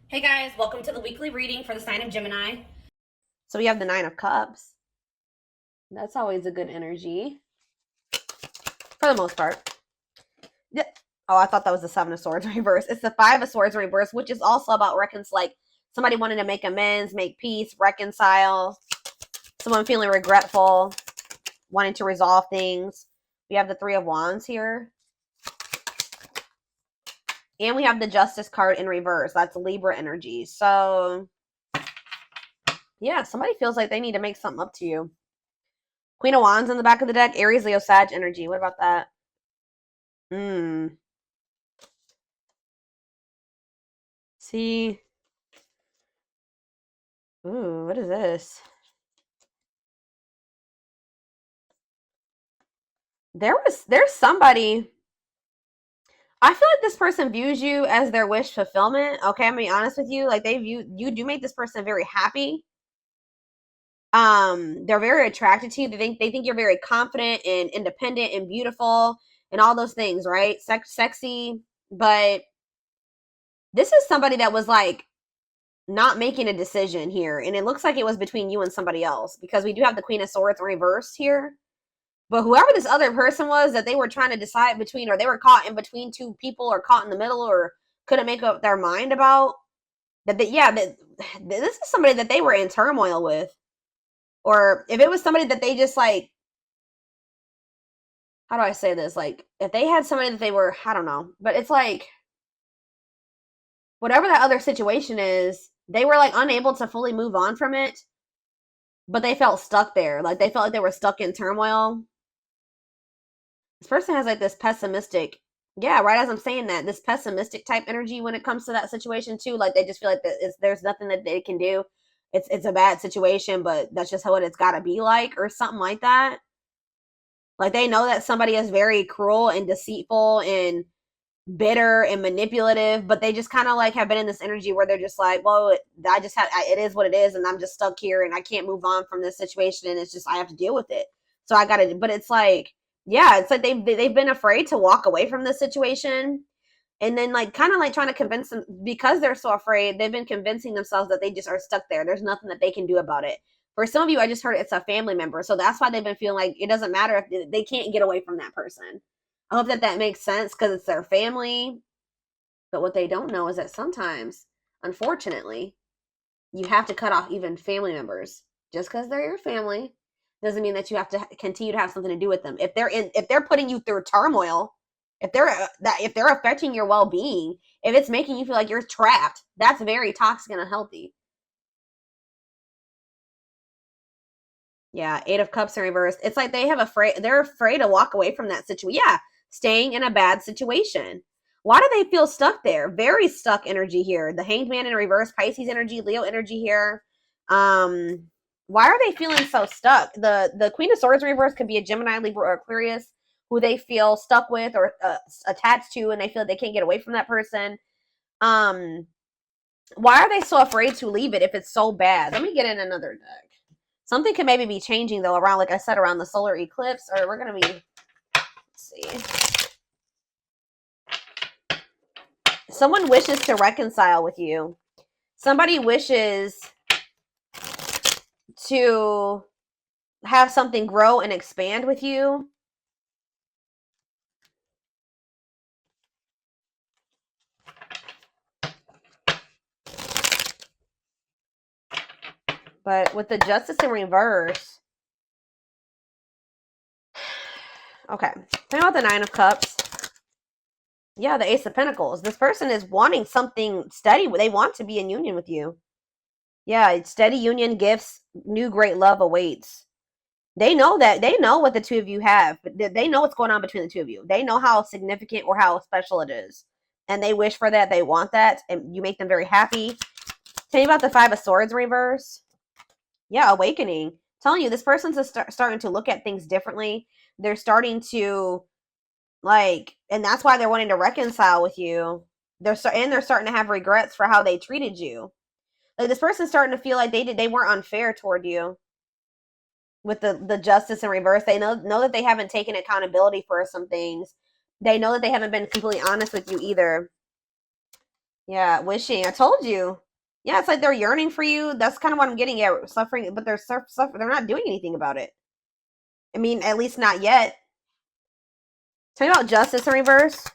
Hey guys, welcome to the weekly reading for the sign of Gemini. So we have the Nine of Cups. That's always a good energy. For the most part. Yeah. Oh, I thought that was the Seven of Swords reverse. It's the Five of Swords reverse, which is also about like somebody wanting to make amends, make peace, reconcile. Someone feeling regretful, wanting to resolve things. We have the Three of Wands here. And we have the Justice card in reverse. That's Libra energy. So, yeah, somebody feels like they need to make something up to you. Queen of Wands in the back of the deck. Aries, Leo, Sag energy. What about that? See. Ooh, what is this? There's somebody. I feel like this person views you as their wish fulfillment. Okay, I'm gonna be honest with you. Like you do make this person very happy. They're very attracted to you. They think you're very confident and independent and beautiful and all those things, right? Sexy, but this is somebody that was like not making a decision here, and it looks like it was between you and somebody else because we do have the Queen of Swords reversed here. But whoever this other person was that they were trying to decide between, or they were caught in between two people, or caught in the middle, or couldn't make up their mind about that. This is somebody that they were in turmoil with, or if it was somebody that they just like, how do I say this? Like if they had somebody that they were, I don't know, but it's like whatever that other situation is, they were like unable to fully move on from it, but they felt stuck there. Like they felt like they were stuck in turmoil. This person has like this pessimistic, yeah, right as I'm saying that, this pessimistic type energy when it comes to that situation too. Like they just feel like there's nothing that they can do. It's a bad situation, but that's just how it's got to be like, or something like that. Like they know that somebody is very cruel and deceitful and bitter and manipulative, but they just kind of like have been in this energy where they're just like, well, I just have, it is what it is, and I'm just stuck here, and I can't move on from this situation, and it's just I have to deal with it. So I got to. But it's like, yeah, it's like they've been afraid to walk away from this situation, and then like kind of like trying to convince them because they're so afraid. They've been convincing themselves that they just are stuck there. There's nothing that they can do about it. For some of you, I just heard it's a family member, so that's why they've been feeling like it doesn't matter if they can't get away from that person. I hope that that makes sense because it's their family. But what they don't know is that sometimes, unfortunately, you have to cut off even family members. Just because they're your family doesn't mean that you have to continue to have something to do with them. If they're putting you through turmoil, if they're affecting your well being, if it's making you feel like you're trapped, that's very toxic and unhealthy. Yeah, Eight of Cups in reverse. It's like they're afraid to walk away from that situation. Yeah, staying in a bad situation. Why do they feel stuck there? Very stuck energy here. The Hanged Man in reverse, Pisces energy, Leo energy here. Um, why are they feeling so stuck? The Queen of Swords in reverse could be a Gemini, Libra, or Aquarius who they feel stuck with or attached to, and they feel like they can't get away from that person. Um, why are they so afraid to leave it if it's so bad? Let me get in another deck. Something could maybe be changing though around, like I said, around the solar eclipse, or we're gonna be. Let's see. Someone wishes to reconcile with you. Somebody wishes to have something grow and expand with you. But with the Justice in reverse, okay. Think about the Nine of Cups. Yeah, the Ace of Pentacles. This person is wanting something steady. They want to be in union with you. Yeah, it's steady union, gifts, new great love awaits. They know what the two of you have, but they know what's going on between the two of you. They know how significant or how special it is. And they wish for that. They want that. And you make them very happy. Tell me about the Five of Swords reverse. Yeah, awakening. Telling you, this person's starting to look at things differently. They're starting to, like, and that's why they're wanting to reconcile with you. They're starting to have regrets for how they treated you. Like, this person's starting to feel like they weren't unfair toward you with the Justice in reverse. They know that they haven't taken accountability for some things. They know that they haven't been completely honest with you either. Yeah, wishing. I told you. Yeah, it's like they're yearning for you. That's kind of what I'm getting at. Suffering, but they're suffering. They're not doing anything about it. I mean, at least not yet. Tell me about justice in reverse.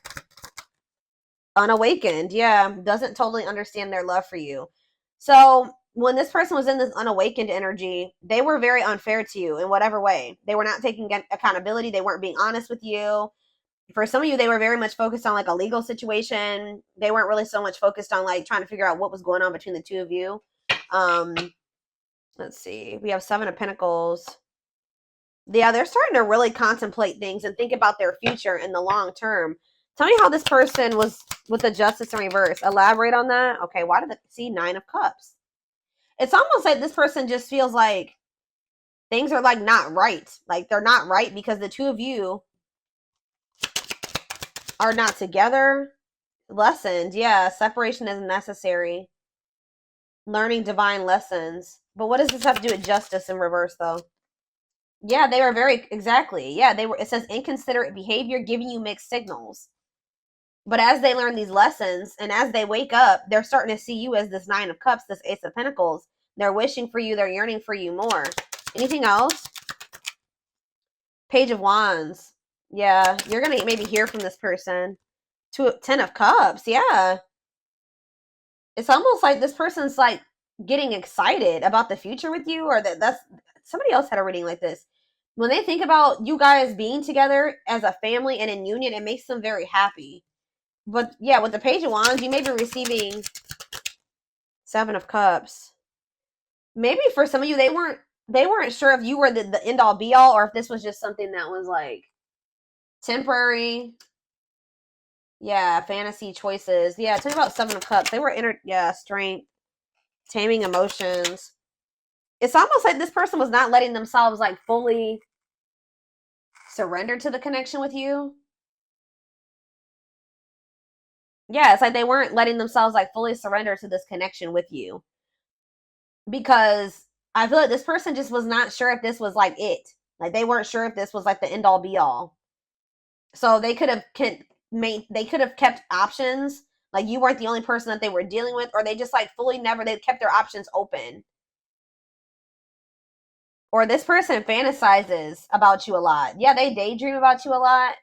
Unawakened. Yeah, doesn't totally understand their love for you. So when this person was in this unawakened energy, they were very unfair to you in whatever way. They were not taking accountability. They weren't being honest with you. For some of you, they were very much focused on like a legal situation. They weren't really so much focused on like trying to figure out what was going on between the two of you. Um, let's see. We have Seven of Pentacles. Yeah, they're starting to really contemplate things and think about their future in the long term. Tell me how this person was with the Justice in reverse. Elaborate on that. Okay, why did it see Nine of Cups? It's almost like this person just feels like things are like not right. Like they're not right because the two of you are not together. Lessons, yeah, separation is necessary. Learning divine lessons. But what does this have to do with justice in reverse though? Yeah, they were very exactly. Yeah, they were. It says inconsiderate behavior, giving you mixed signals. But as they learn these lessons and as they wake up, they're starting to see you as this Nine of Cups, this Ace of Pentacles. They're wishing for you. They're yearning for you more. Anything else? Page of Wands. Yeah, you're gonna maybe hear from this person. Ten of Cups. Yeah, it's almost like this person's like getting excited about the future with you, or that's somebody else had a reading like this. When they think about you guys being together as a family and in union, it makes them very happy. But yeah, with the Page of Wands, you may be receiving Seven of Cups. Maybe for some of you, they weren't sure if you were the end all be all, or if this was just something that was like temporary. Yeah, fantasy choices. Yeah, tell me about Seven of Cups. They were strength, taming emotions. It's almost like this person was not letting themselves like fully surrender to the connection with you. Yeah, it's like they weren't letting themselves like fully surrender to this connection with you because I feel like this person just was not sure if this was like it. Like they weren't sure if this was like the end all be all. So they could have kept options. Like you weren't the only person that they were dealing with, or they just like fully never they kept their options open. Or this person fantasizes about you a lot. Yeah, they daydream about you a lot.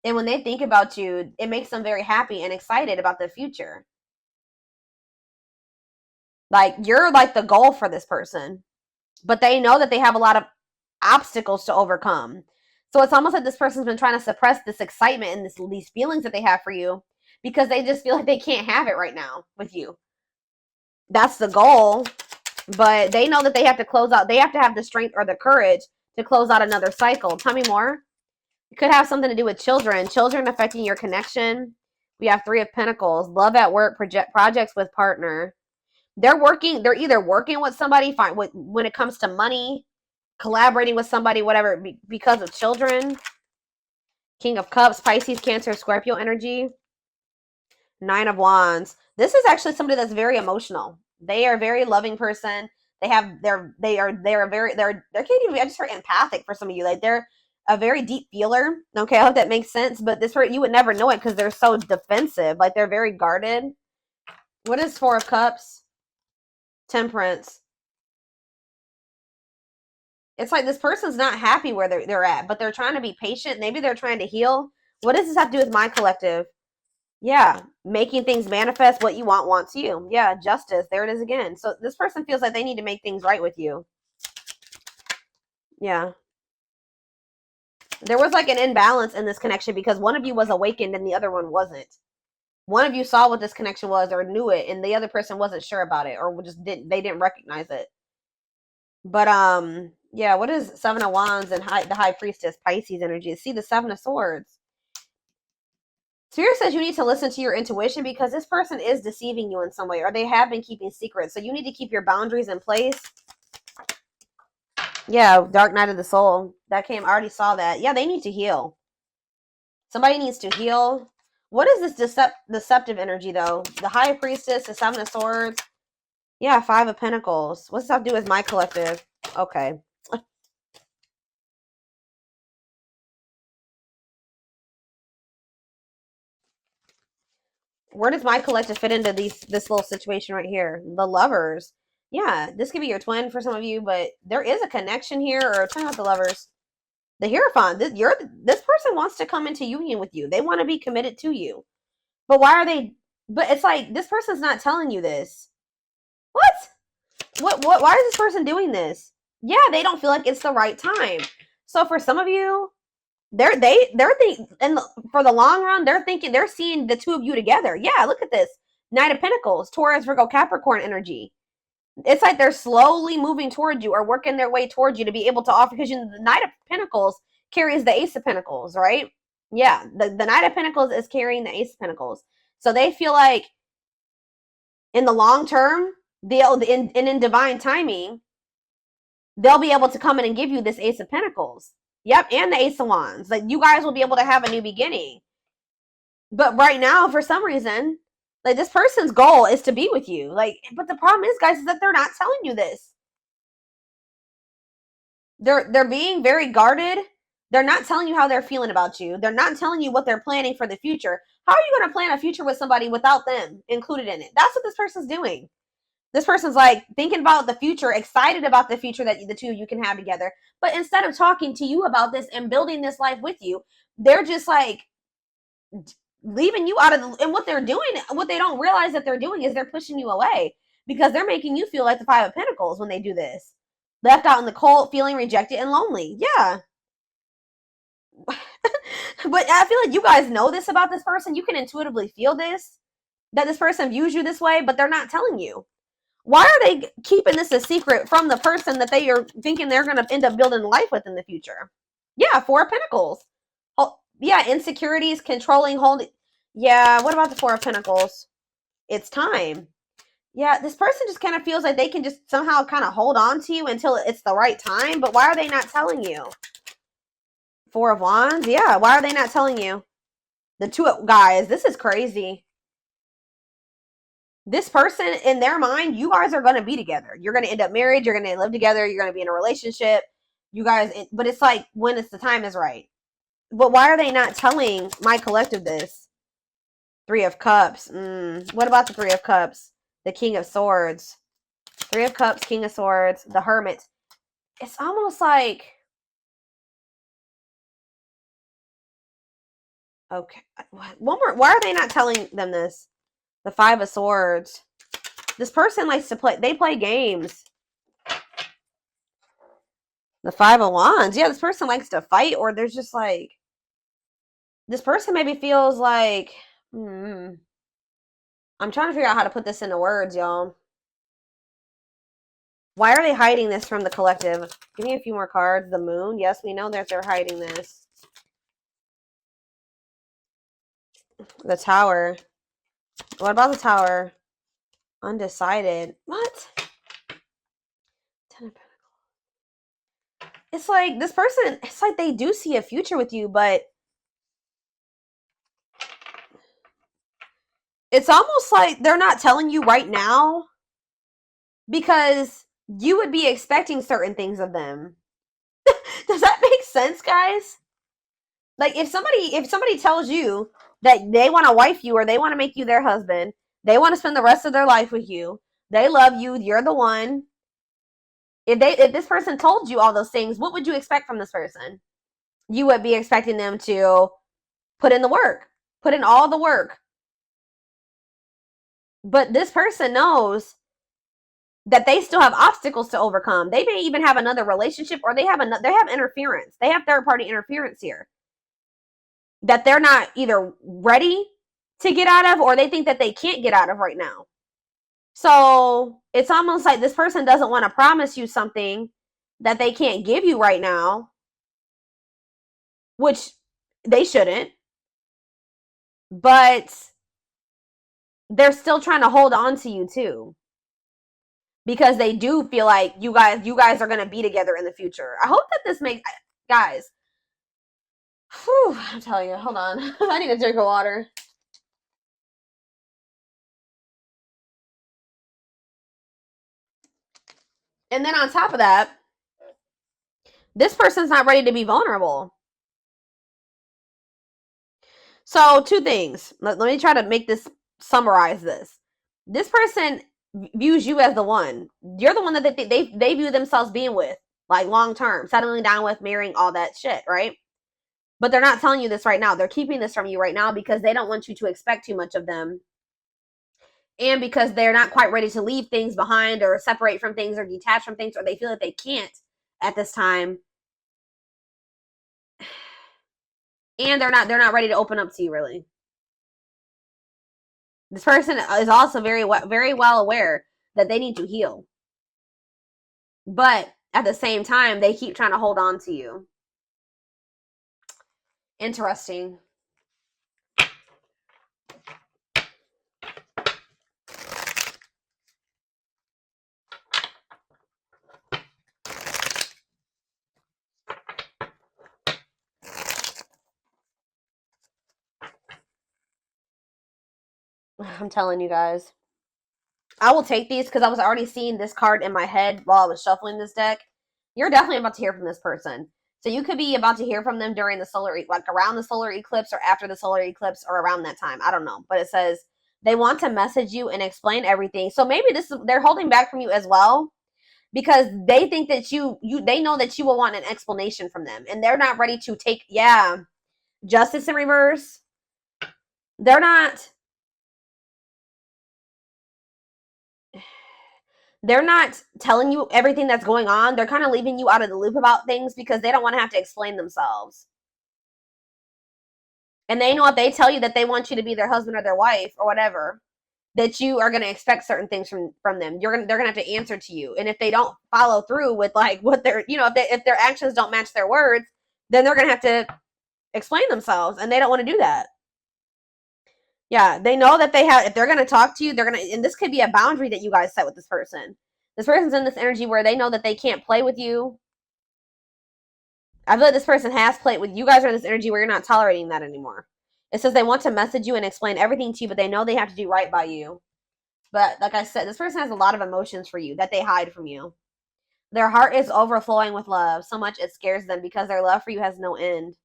And when they think about you, it makes them very happy and excited about the future. Like you're like the goal for this person, but they know that they have a lot of obstacles to overcome. So it's almost like this person's been trying to suppress this excitement and these feelings that they have for you because they just feel like they can't have it right now with you. That's the goal, but they know that they have to close out. They have to have the strength or the courage to close out another cycle. Tell me more. It could have something to do with children affecting your connection. We have Three of Pentacles, love at work, projects with partner. They're either working with somebody when it comes to money, collaborating with somebody, whatever, because of children. King of Cups, Pisces, Cancer, Scorpio energy. Nine of Wands. This is actually somebody that's very emotional. They are a very loving person. They're can't even, I just heard empathic for some of you. Like they're a very deep feeler. Okay, I hope that makes sense. But this you would never know it because they're so defensive. Like they're very guarded. What is Four of Cups? Temperance. It's like this person's not happy where they're at, but they're trying to be patient. Maybe they're trying to heal. What does this have to do with my collective? Yeah, making things manifest. What you want wants you. Yeah, justice. There it is again. So this person feels like they need to make things right with you. Yeah. There was like an imbalance in this connection because one of you was awakened and the other one wasn't. One of you saw what this connection was or knew it, and the other person wasn't sure about it or just didn't recognize it. But yeah, what is Seven of Wands and the High Priestess Pisces energy? See the Seven of Swords. Spirit says you need to listen to your intuition because this person is deceiving you in some way, or they have been keeping secrets. So you need to keep your boundaries in place. Yeah, Dark Night of the Soul. That came, I already saw that. Yeah, they need to heal. Somebody needs to heal. What is this deceptive energy, though? The High Priestess, the Seven of Swords. Yeah, Five of Pentacles. What's that have to do with my collective? Okay. Where does my collective fit into this little situation right here? The Lovers. Yeah, this could be your twin for some of you, but there is a connection here, or tell me about the Lovers. The Hierophant. This person wants to come into union with you. They want to be committed to you. But why are they? But it's like this person's not telling you this. What? Why is this person doing this? Yeah, they don't feel like it's the right time. So for some of you, they're thinking, and for the long run, they're seeing the two of you together. Yeah, look at this. Knight of Pentacles, Taurus, Virgo, Capricorn energy. It's like they're slowly moving towards you or working their way towards you to be able to offer, because the Knight of Pentacles carries the Ace of Pentacles, right? Yeah, the Knight of Pentacles is carrying the Ace of Pentacles. So they feel like in the long term, in divine timing, they'll be able to come in and give you this Ace of Pentacles. Yep, and the Ace of Wands. Like, you guys will be able to have a new beginning. But right now, for some reason, like, this person's goal is to be with you. Like, but the problem is, guys, is that they're not telling you this. They're being very guarded. They're not telling you how they're feeling about you. They're not telling you what they're planning for the future. How are you going to plan a future with somebody without them included in it? That's what this person's doing. This person's like thinking about the future, excited about the future that the two of you can have together. But instead of talking to you about this and building this life with you, they're just like leaving you out of the, and what they're doing, what they don't realize that they're doing is they're pushing you away, because they're making you feel like the Five of Pentacles when they do this. Left out in the cold, feeling rejected and lonely. Yeah. But I feel like you guys know this about this person. You can intuitively feel this, that this person views you this way, but they're not telling you. Why are they keeping this a secret from the person that they are thinking they're going to end up building life with in the future? Yeah, Four of Pentacles. Oh, yeah, insecurities, controlling, holding. Yeah, what about the Four of Pentacles? It's time. Yeah, this person just kind of feels like they can just somehow kind of hold on to you until it's the right time, but why are they not telling you? Four of Wands? Yeah, why are they not telling you? The two of, guys, this is crazy. This person, in their mind, you guys are going to be together. You're going to end up married. You're going to live together. You're going to be in a relationship. You guys, but it's like when it's the time is right. But why are they not telling my collective this? Three of Cups. What about the Three of Cups? The King of Swords. Three of Cups, King of Swords, the Hermit. It's almost like, okay, one more. Why are they not telling them this? The Five of Swords. This person likes to play. They play games. The Five of Wands. Yeah, this person likes to fight, or there's just like, this person maybe feels like, I'm trying to figure out how to put this into words, y'all. Why are they hiding this from the collective? Give me a few more cards. The Moon. Yes, we know that they're hiding this. The Tower. What about the Tower? Undecided. What? Ten of Pentacles. It's like this person, it's like they do see a future with you, but it's almost like they're not telling you right now because you would be expecting certain things of them. Does that make sense, guys? Like, if somebody tells you that they want to wife you or they want to make you their husband, they want to spend the rest of their life with you, they love you, you're the one. If this person told you all those things, what would you expect from this person? You would be expecting them to put in the work, put in all the work. But this person knows that they still have obstacles to overcome. They may even have another relationship, or they have interference. They have third-party interference here that they're not either ready to get out of, or they think that they can't get out of right now. So it's almost like this person doesn't want to promise you something that they can't give you right now, which they shouldn't, but they're still trying to hold on to you too, because they do feel like you guys are going to be together in the future. I hope that this makes, guys, whew, I'm telling you, hold on. I need a drink of water. And then on top of that, this person's not ready to be vulnerable. So two things. Let me try to make this summarize this. This person views you as the one. You're the one that they view themselves being with, like long term, settling down with, marrying, all that shit, right? But they're not telling you this right now. They're keeping this from you right now because they don't want you to expect too much of them. And because they're not quite ready to leave things behind or separate from things or detach from things, or they feel that they can't at this time. And they're not ready to open up to you, really. This person is also very well aware that they need to heal. But at the same time, they keep trying to hold on to you. Interesting. I'm telling you guys. I will take these because I was already seeing this card in my head while I was shuffling this deck. You're definitely about to hear from this person. So you could be about to hear from them during the solar, like around the solar eclipse or after the solar eclipse or around that time. I don't know. But it says they want to message you and explain everything. So maybe they're holding back from you as well because they think that they know that you will want an explanation from them. And they're not ready to take, justice in reverse. They're not telling you everything that's going on. They're kind of leaving you out of the loop about things because they don't want to have to explain themselves. And they know if they tell you that they want you to be their husband or their wife or whatever, that you are going to expect certain things from them. They're going to have to answer to you. And if they don't follow through with like what they're, if their actions don't match their words, then they're going to have to explain themselves. And they don't want to do that. Yeah, they know that if they're going to talk to you, and this could be a boundary that you guys set with this person. This person's in this energy where they know that they can't play with you. I feel like this person has played with you guys are in this energy where you're not tolerating that anymore. It says they want to message you and explain everything to you, but they know they have to do right by you. But like I said, this person has a lot of emotions for you that they hide from you. Their heart is overflowing with love, so much it scares them because their love for you has no end.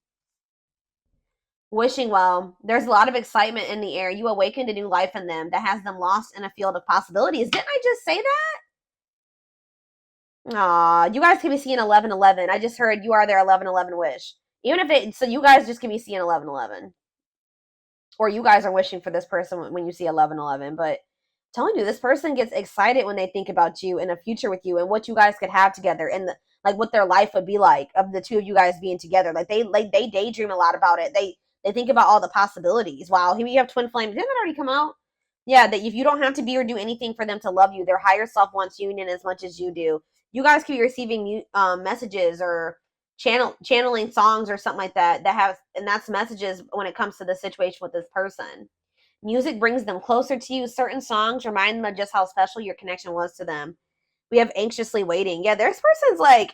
Wishing well. There's a lot of excitement in the air. You awakened a new life in them that has them lost in a field of possibilities. Didn't I just say that? Aw, you guys can be seeing 1111. I just heard you are their 1111 wish. Even if so you guys just can be seeing 1111. Or you guys are wishing for this person when you see 1111. But I'm telling you, this person gets excited when they think about you and a future with you and what you guys could have together and what their life would be like of the two of you guys being together. They daydream a lot about it. They think about all the possibilities. Wow, here we have twin flames. Didn't that already come out? Yeah, that if you don't have to be or do anything for them to love you, their higher self wants union as much as you do. You guys could be receiving messages or channeling songs or something like that and that's messages when it comes to the situation with this person. Music brings them closer to you. Certain songs remind them of just how special your connection was to them. We have anxiously waiting. Yeah, this person's I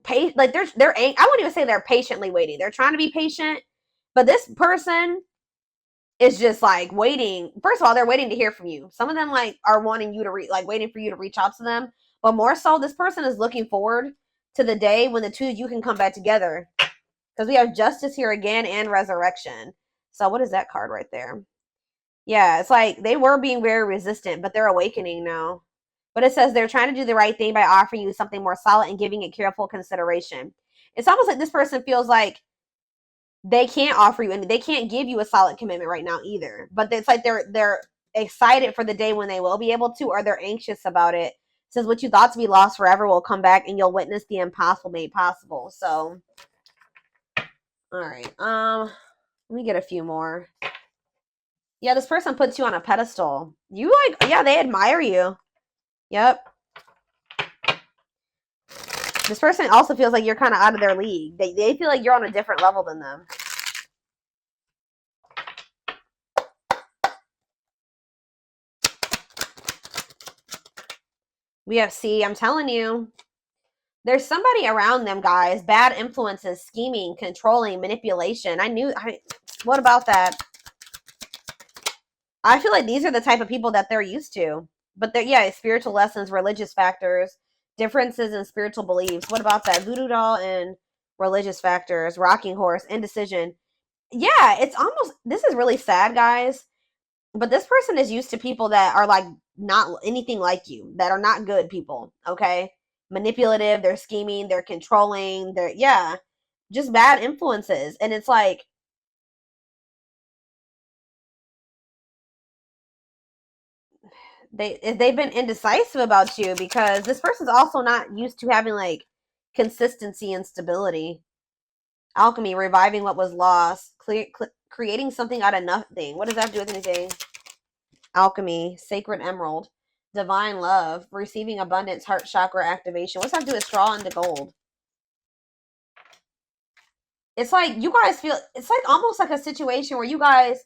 wouldn't even say they're patiently waiting. They're trying to be patient, but this person is just waiting. First of all, they're waiting to hear from you. Some of them are wanting you to waiting for you to reach out to them. But more so, this person is looking forward to the day when the two of you can come back together. Because we have justice here again and resurrection. So what is that card right there? Yeah, it's they were being very resistant, but they're awakening now. But it says they're trying to do the right thing by offering you something more solid and giving it careful consideration. It's almost like this person feels like they can't offer you and they can't give you a solid commitment right now either. But it's they're excited for the day when they will be able to, or they're anxious about it. It says what you thought to be lost forever will come back and you'll witness the impossible made possible. So, all right. Let me get a few more. Yeah, this person puts you on a pedestal. You they admire you. Yep. This person also feels like you're kind of out of their league. They feel like you're on a different level than them. I'm telling you. There's somebody around them, guys. Bad influences, scheming, controlling, manipulation. What about that? I feel like these are the type of people that they're used to. But spiritual lessons, religious factors, differences in spiritual beliefs. What about that? Voodoo doll and religious factors, rocking horse, indecision. Yeah, this is really sad, guys. But this person is used to people that are like not anything like you, that are not good people, okay? Manipulative, they're scheming, they're controlling, they're, yeah, just bad influences. And it's like, they've been indecisive about you because this person's also not used to having like consistency and stability. Alchemy, reviving what was lost, creating something out of nothing. What does that have to do with anything? Alchemy, sacred emerald, divine love, receiving abundance, heart chakra activation. What's that have to do with straw into gold? It's like you guys feel, it's like almost like a situation where you guys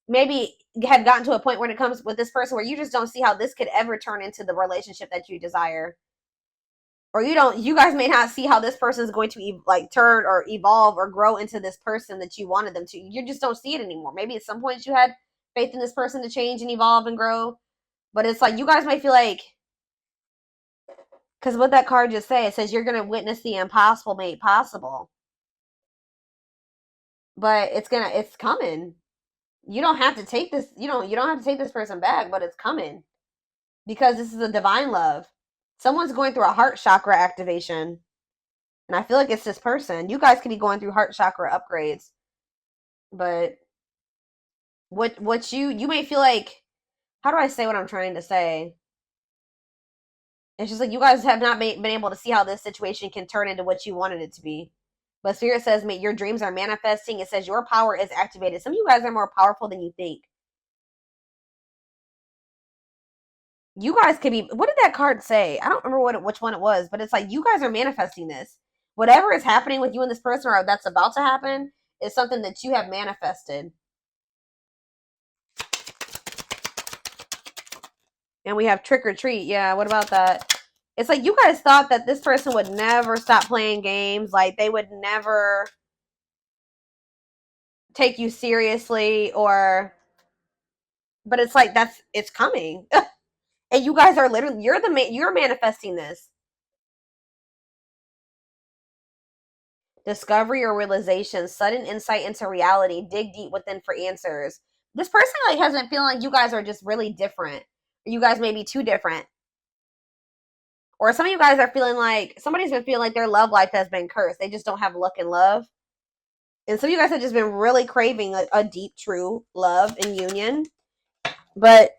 maybe have gotten to a point when it comes with this person where you just don't see how this could ever turn into the relationship that you desire. Or you guys may not see how this person is going to like turn or evolve or grow into this person that you wanted them to. You just don't see it anymore. Maybe at some point you had faith in this person to change and evolve and grow, but it's like you guys might feel like, because what that card just say, it says you're going to witness the impossible made possible, but it's coming. You don't have to take this, you don't have to take this person back, but it's coming because this is a divine love. Someone's going through a heart chakra activation. And I feel like it's this person. You guys could be going through heart chakra upgrades. But what you may feel like, how do I say what I'm trying to say? It's just like you guys have not been able to see how this situation can turn into what you wanted it to be. But Spirit says, your dreams are manifesting. It says your power is activated. Some of you guys are more powerful than you think. You guys could be, what did that card say? I don't remember which one it was, but it's like you guys are manifesting this. Whatever is happening with you and this person or that's about to happen is something that you have manifested. And we have trick or treat. Yeah, what about that? It's like you guys thought that this person would never stop playing games. Like they would never take you seriously but it's like it's coming. And you guys are literally, you're manifesting this. Discovery or realization, sudden insight into reality, dig deep within for answers. This person like has been feeling like you guys are just really different. You guys may be too different. Or some of you guys are feeling like somebody's been feeling like their love life has been cursed. They just don't have luck in love. And some of you guys have just been really craving a deep, true love and union. But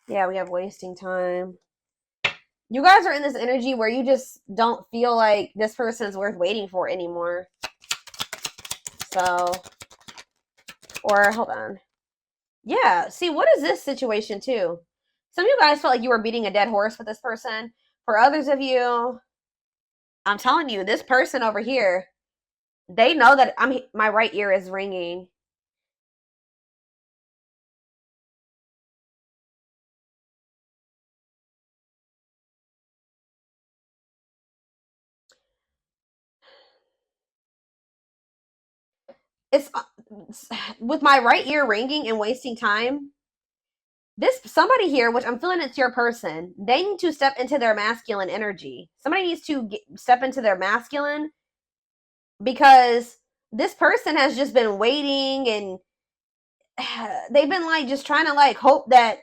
yeah, we have wasting time. You guys are in this energy where you just don't feel like this person's worth waiting for anymore. So, or hold on. Yeah, see, what is this situation too? Some of you guys felt like you were beating a dead horse with this person. For others of you, I'm telling you, this person over here, they know that my right ear is ringing. It's with my right ear ringing and wasting time. This somebody here, which I'm feeling it's your person, they need to step into their masculine energy. Somebody needs to step into their masculine because this person has just been waiting and they've been like just trying to like hope that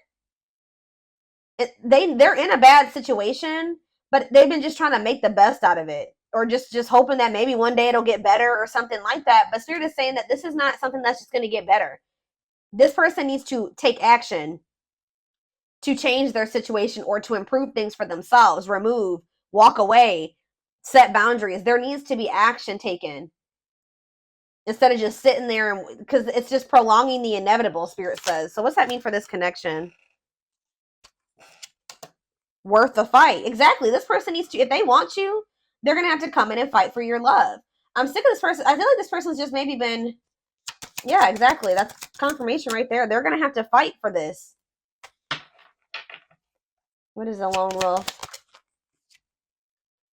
they're in a bad situation, but they've been just trying to make the best out of it, or just hoping that maybe one day it'll get better or something like that. But Spirit is saying that this is not something that's just going to get better. This person needs to take action to change their situation or to improve things for themselves, remove, walk away, set boundaries. There needs to be action taken instead of just sitting there, because it's just prolonging the inevitable, Spirit says. So what's that mean for this connection? Worth the fight. Exactly. This person needs to, if they want you, they're going to have to come in and fight for your love. I'm sick of this person. I feel like this person's just maybe been, yeah, exactly. That's confirmation right there. They're going to have to fight for this. What is a lone wolf?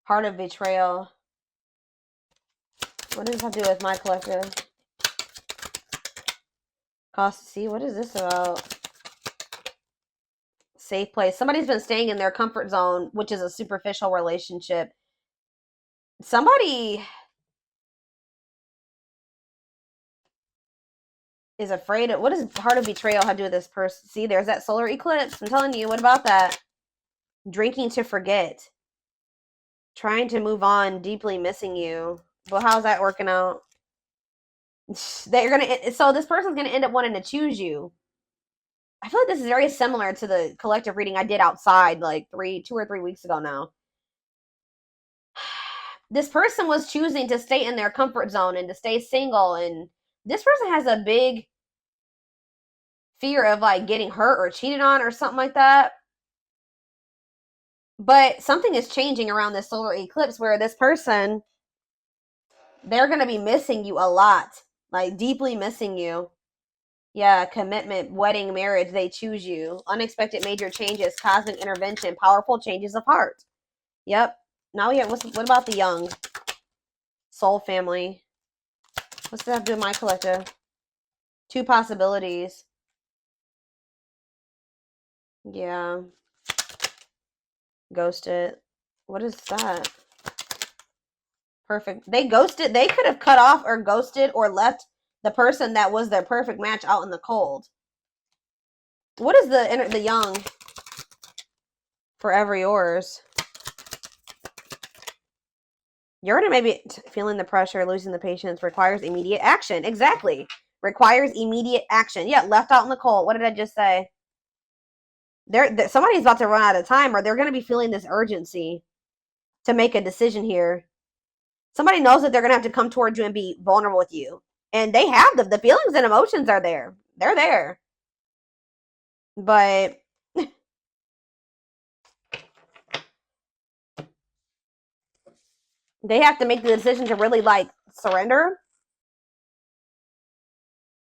Heart of betrayal. What does that do with my collective? Cost. See, what is this about? Safe place. Somebody's been staying in their comfort zone, which is a superficial relationship. Somebody is afraid of, what does heart of betrayal have to do with this person? See, there's that solar eclipse. I'm telling you, what about that? Drinking to forget. Trying to move on, deeply missing you. Well, how's that working out? That you're gonna, so this person's gonna end up wanting to choose you. I feel like this is very similar to the collective reading I did outside like 2 or 3 weeks ago now. This person was choosing to stay in their comfort zone and to stay single, and this person has a big fear of like getting hurt or cheated on or something like that. But something is changing around this solar eclipse where this person, they're going to be missing you a lot, like deeply missing you. Yeah, commitment, wedding, marriage, they choose you. Unexpected major changes, cosmic intervention, powerful changes of heart. Yep. Now we have, what about the young? Soul family. What's that have to do with my collective? 2 possibilities. Yeah. Ghosted. What is that? Perfect. They ghosted. They could have cut off or ghosted or left the person that was their perfect match out in the cold. What is the young? Forever yours. You're gonna maybe feeling the pressure, losing the patience, requires immediate action. Exactly. Requires immediate action. Yeah, left out in the cold. What did I just say? Somebody's about to run out of time, or they're gonna be feeling this urgency to make a decision here. Somebody knows that they're gonna have to come towards you and be vulnerable with you, and they have the feelings and emotions are there. They're there, but they have to make the decision to really like surrender